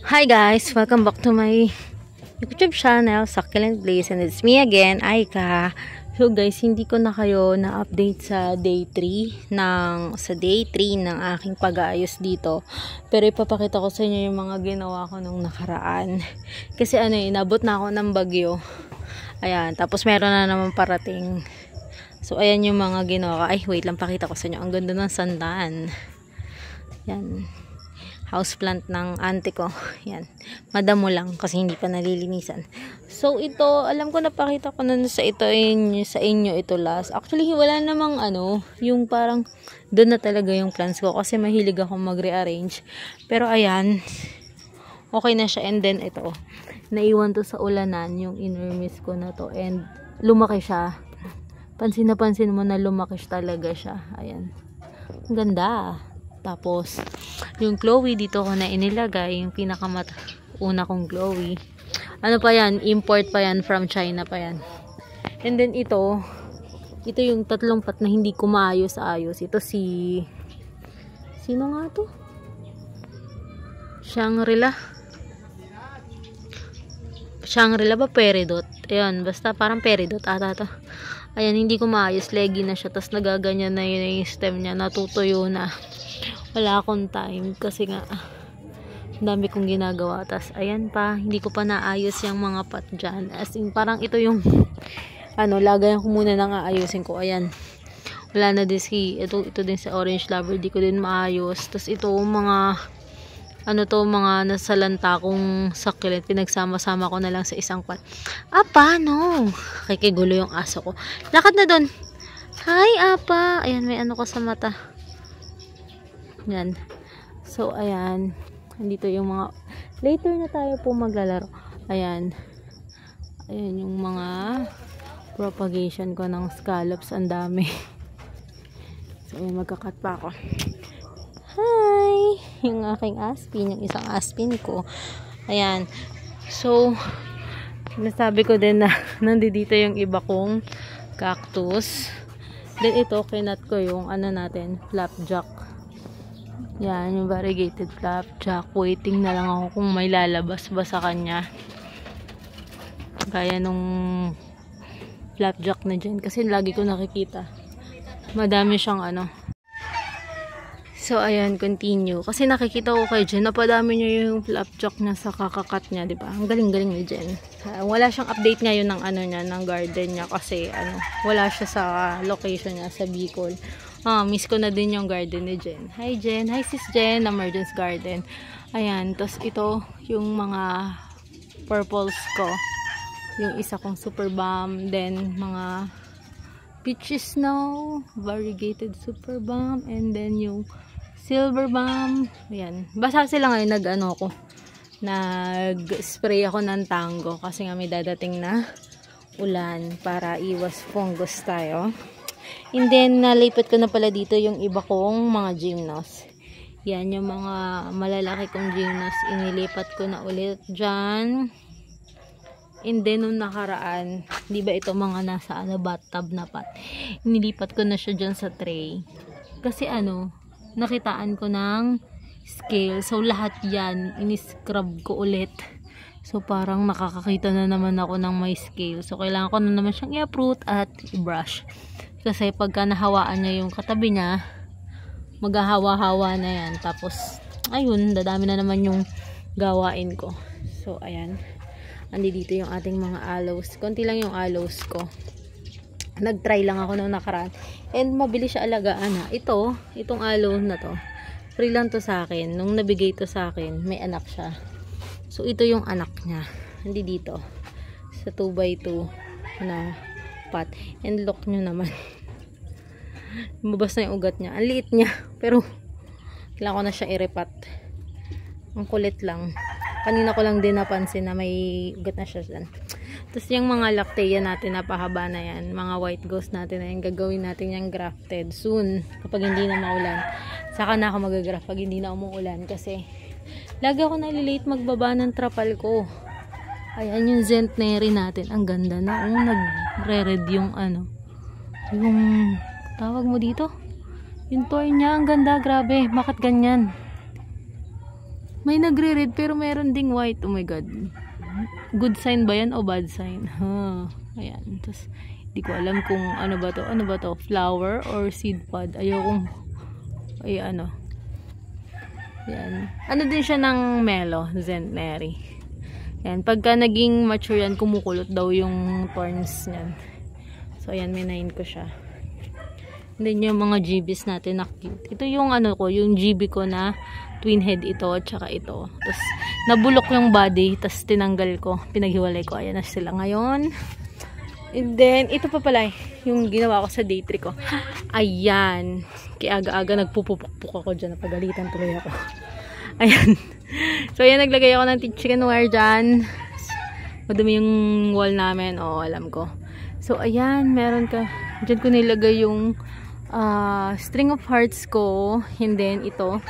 Hi guys! Welcome back to my YouTube channel, Succulent Blaze, and it's me again, Aika. So guys, hindi ko na kayo na-update sa day 3 ng aking pag-aayos dito. Pero ipapakita ko sa inyo yung mga ginawa ko nung nakaraan. Kasi inabot na ako ng bagyo. Ayan, tapos meron na naman parating. So ayan yung mga ginawa ko. Ay, wait lang, pakita ko sa inyo. Ang ganda ng sandan. Yan. Houseplant ng auntie ko. Yan. Madamo lang kasi hindi pa nalilinisan. So ito, alam ko napakita ko na sa inyo ito last. Actually, wala namang yung parang doon na talaga yung plans ko kasi mahilig akong mag-rearrange. Pero ayan, okay na siya. And then ito, naiwan to sa ulanan yung inner miss ko na to. And lumaki siya. Pansin na pansin mo na lumaki talaga siya. Ayan. Ang ganda. Tapos, yung Chloe, dito ko na inilagay. Yung una kong Chloe. Ano pa yan? Import pa yan. From China pa yan. And then ito yung tatlong pat na hindi ko maayos-ayos. Ito sino nga to? Shangri-La ba? Peridot? Ayan, basta parang peridot ata to. Ayan, hindi ko maayos. Leggy na siya. Tapos nagaganyan na yun yung stem niya. Natutuyo na. Wala akong time kasi nga dami kong ginagawa. Tas ayan pa, hindi ko pa naayos yung mga pot dyan. As in, parang ito yung lagayan ko muna nang aayusin ko. Ayan, wala na din ito din sa orange lover, di ko din maayos. Tas ito mga mga nasalanta kong succulent, pinagsama-sama ko na lang sa isang pot. Paano? Kikigulo yung aso ko. Lakad na dun. Hi, apa. Ayan, may ko sa mata. Yan. So, ayan. Andito yung mga... Later na tayo po maglalaro. Ayan. Ayan yung mga propagation ko ng scallops. Ang dami. So, ayan. Magkakat pa ako. Hi! Yung aking aspin. Yung isang aspin ko. Ayan. So, nasabi ko din na nandito yung iba kong cactus. Then, ito, kinat ko yung natin, flapjack. Yan, yung variegated flapjack. Waiting na lang ako kung may lalabas ba sa kanya. Kaya nung flapjack na dyan. Kasi lagi ko nakikita. Madami siyang So, ayan, continue. Kasi nakikita ko kay Jen, napadami niya yung flapjack na sa kakakat niya, diba? Ang galing-galing ni Jen. Wala siyang update ngayon ng ng garden niya. Kasi, wala siya sa location niya, sa Bicol. Miss ko na din yung garden ni Jen. Hi Jen. Hi sis Jen. Emergence Garden. Ayan. Tapos ito yung mga purples ko. Yung isa kong super balm. Then mga peaches snow. Variegated super balm. And then yung silver balm. Ayan. Basta sila ngayon nag-spray ako ng tango. Kasi nga may dadating na ulan para iwas fungus tayo. And then, nalipat ko na pala dito yung iba kong mga gymnos. Yan, yung mga malalaki kong gymnos. Inilipat ko na ulit dyan. And then, nung nakaraan, di ba ito mga nasa bathtub na pot. Inilipat ko na siya dyan sa tray. Kasi nakitaan ko ng scale. So, lahat yan, iniscrub ko ulit. So, parang nakakakita na naman ako ng may scale. So, kailangan ko na naman siyang i-uproot at i-brush. Kasi pagka nahawaan niya yung katabi niya, maghahawa-hawa na yan. Tapos, ayun, dadami na naman yung gawain ko. So, ayan. Andi dito yung ating mga aloes. Konti lang yung aloes ko. Nag-try lang ako nung nakaraan. And mabilis siya alagaan. Itong aloe na to. Free lang to sa akin. Nung nabigay to sa akin, may anak siya. So, ito yung anak niya. Andi dito. Sa 2x2 na pot. And look nyo naman. Lumabas na yung ugat niya. Ang liit niya. Pero, kailangan ko na siya i-repat. Ang kulit lang. Kanina ko lang din napansin na may ugat na siya dyan. Tapos yung mga lactea natin na pahaba na yan. Mga white ghost natin na yan. Gagawin natin yung grafted soon. Kapag hindi na maulan. Saka na ako magagraft pag hindi na umuulan. Kasi, lagi ako nalilate magbaba ng trapal ko. Ayan yung centenary natin. Ang ganda na. Nagre-red yung yung tawag mo dito. Yung toy niya. Ang ganda. Grabe. Bakit ganyan? May nagre-red pero meron ding white. Oh my god. Good sign ba yan o bad sign? Ayan. Tapos, di ko alam kung ano ba to. Ano ba to? Flower or seed pod? Ayokong, ay ano. Yan. Ano din siya ng Melo, Centenary. Yan. Pagka naging mature yan, kumukulot daw yung thorns niyan. So, ayan, minayin ko siya. And then, yung mga GBs natin na cute. Ito yung ano ko, yung GB ko na twin head ito, tsaka ito. Tapos, nabulok yung body, tapos tinanggal ko. Pinaghiwalay ko. Ayan na sila ngayon. And then, ito pa pala, yung ginawa ko sa day 3 ko. Ayan. Kaya aga-aga nagpupupukpuk ako dyan. Napagalitan tuloy ako. Ayan. So, ayan, naglagay ako ng chicken wire dyan. Madumi yung wall namin. Oo, alam ko. So, ayan, meron ka. Dyan ko nilagay yung string of hearts ko. And then, ito.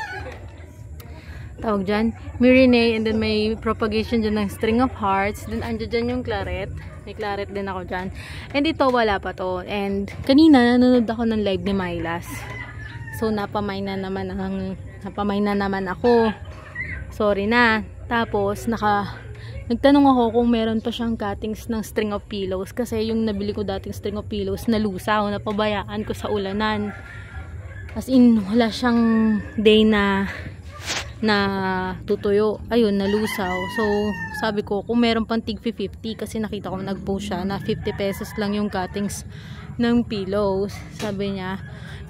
Tawag dyan, Mirinay, and then may propagation dyan ng string of hearts. Then, andyan dyan yung claret. May claret din ako dyan. And ito, wala pa to. And, kanina, nanonood ako ng live ni Mylas. So, napamay na naman ako. Sorry na. Tapos, nagtanong ako kung meron pa siyang cuttings ng string of pillows. Kasi, yung nabili ko dating string of pillows, nalusaw, napabayaan ko sa ulanan. As in, wala siyang day na tutuyo. Ayun, nalusaw. So, sabi ko, kung meron pang tig 50, kasi nakita ko nag-post siya na 50 pesos lang yung cuttings ng pillows. Sabi niya,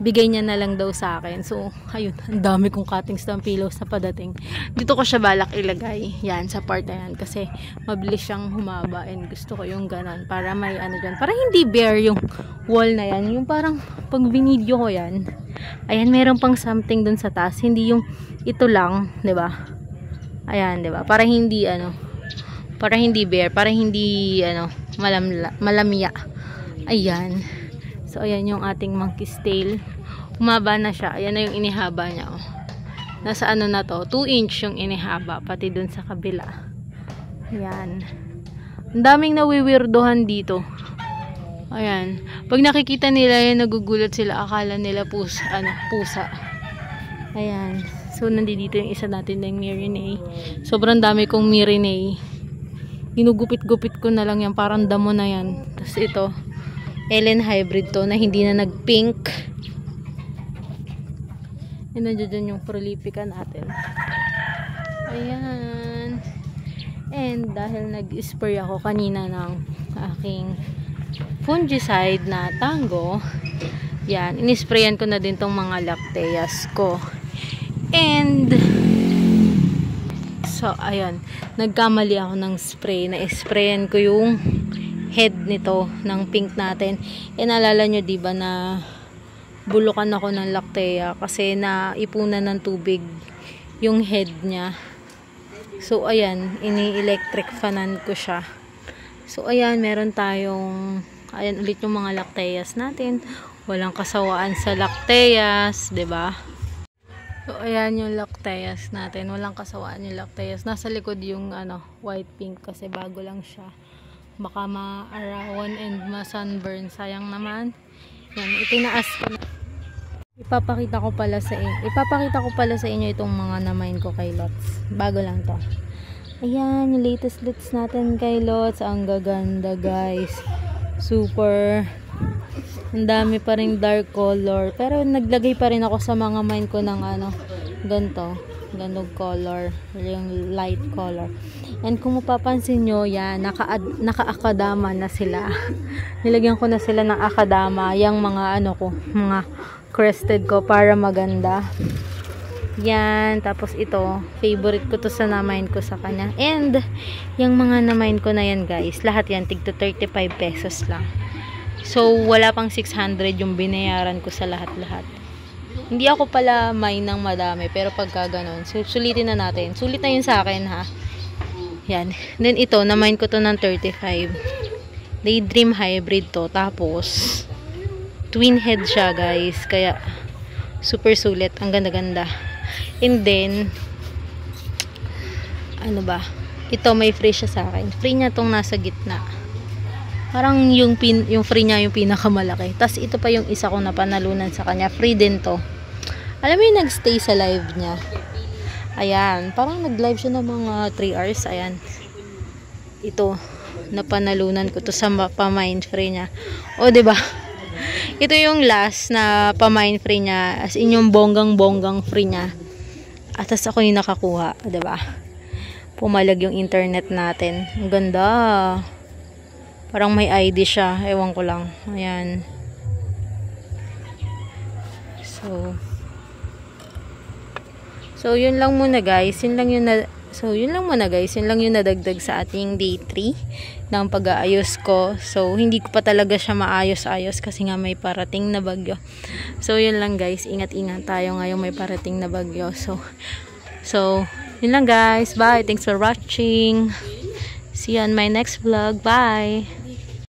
bigay niya na lang daw sa akin. So, ayun, ang dami kong cuttings ng pillows na padating. Dito ko siya balak ilagay. Yan, sa part na yan. Kasi, mabilis siyang humaba and gusto ko yung ganon. Para may ano dyan. Para hindi bare yung wall na yan. Yung parang, pag binidyo ko yan, ayan, meron pang something dun sa taas. Hindi yung ito lang, 'di ba? Ayan, 'di ba? Para hindi bare, para hindi malamya. Ayan. So ayan yung ating monkey's tail. Humaba na siya. Ayan na yung inihaba niya, oh. Nasa ano na to? 2 inch yung inihaba pati dun sa kabila. Ayan. Ang daming nawiwirdohan dito. Ayan. Pag nakikita nila yan, nagugulat sila. Akala nila pusa. Ayan. So, nandito yung isa natin ng Mirinay. Sobrang dami kong Mirinay. Ginugupit-gupit ko na lang yan. Parang damo na yan. Tapos ito, Ellen Hybrid to na hindi na nag-pink. And nandiyan yung prolifica natin. Ayan. And dahil nag-spray ako kanina ng aking fungicide na Tango, yan, inisprayan ko na din tong mga lacteas ko. And so, ayan, nagkamali ako ng spray. Na-sprayan ko yung head nito ng pink natin. E naalala nyo diba na bulukan ako ng lactea kasi naipunan ng tubig yung head niya. So, ayan, ini-electric fanan ko siya. So, ayan, meron tayong, ayan ulit yung mga lacteas natin. Walang kasawaan sa lacteas, diba? So, ayan yung lacteas natin. Walang kasawaan yung lacteas. Nasa likod yung white pink kasi bago lang siya. Baka ma-arawan and ma-sunburn. Sayang naman. Yan, itinaas ko na. Ipapakita ko pala sa inyo itong mga namain ko kay Lots. Bago lang to. Ayan, yung latest Lots natin kay Lots. Ang gaganda, guys. Super. Ang dami pa rin dark color. Pero naglagay pa rin ako sa mga mine ko ng ganito. Ganong color. Yung light color. And kung mapapansin nyo, yan, naka-akadama na sila. Nilagyan ko na sila ng akadama. Yung mga mga crested ko para maganda. Yan. Tapos ito, favorite ko to sa na-mine ko sa kanya. And, yung mga na-mine ko na yan, guys, lahat yan, tig to 35 pesos lang. So, wala pang 600 yung binayaran ko sa lahat-lahat. Hindi ako pala mine ng madami, pero pagka ganun, sulitin na natin. Sulit na yun sa akin, ha? Yan. Then, ito, na-mine ko to ng 35. Daydream hybrid to. Tapos, twin head siya, guys. Kaya, super sulit. Ang ganda-ganda. And then, ano ba? Ito, may free siya sa akin. Free niya tong nasa gitna. Parang yung free niya yung pinakamalaki. Tapos ito pa yung isa ko na panalunan sa kanya. Free din to. Alam mo yung nagstay sa live niya. Ayan, parang nag-live siya ng mga 3 hours. Ayan. Ito, napanalunan ko to sa pa-mine free niya. O, 'di ba? Ito yung last na pa-mine free niya. As in yung bonggang-bonggang free niya. At tas ako yung nakakuha, 'di ba? Pumalag yung internet natin. Ang ganda. Parang may ID siya. Ewan ko lang. Ayan. So yun lang muna guys. Yun lang yung nadagdag sa ating day 3 ng pag-aayos ko. So hindi ko pa talaga siya maayos-ayos kasi nga may parating na bagyo. So yun lang guys. Ingat-ingat tayo ngayong may parating na bagyo. So yun lang guys. Bye. Thanks for watching. See you on my next vlog. Bye.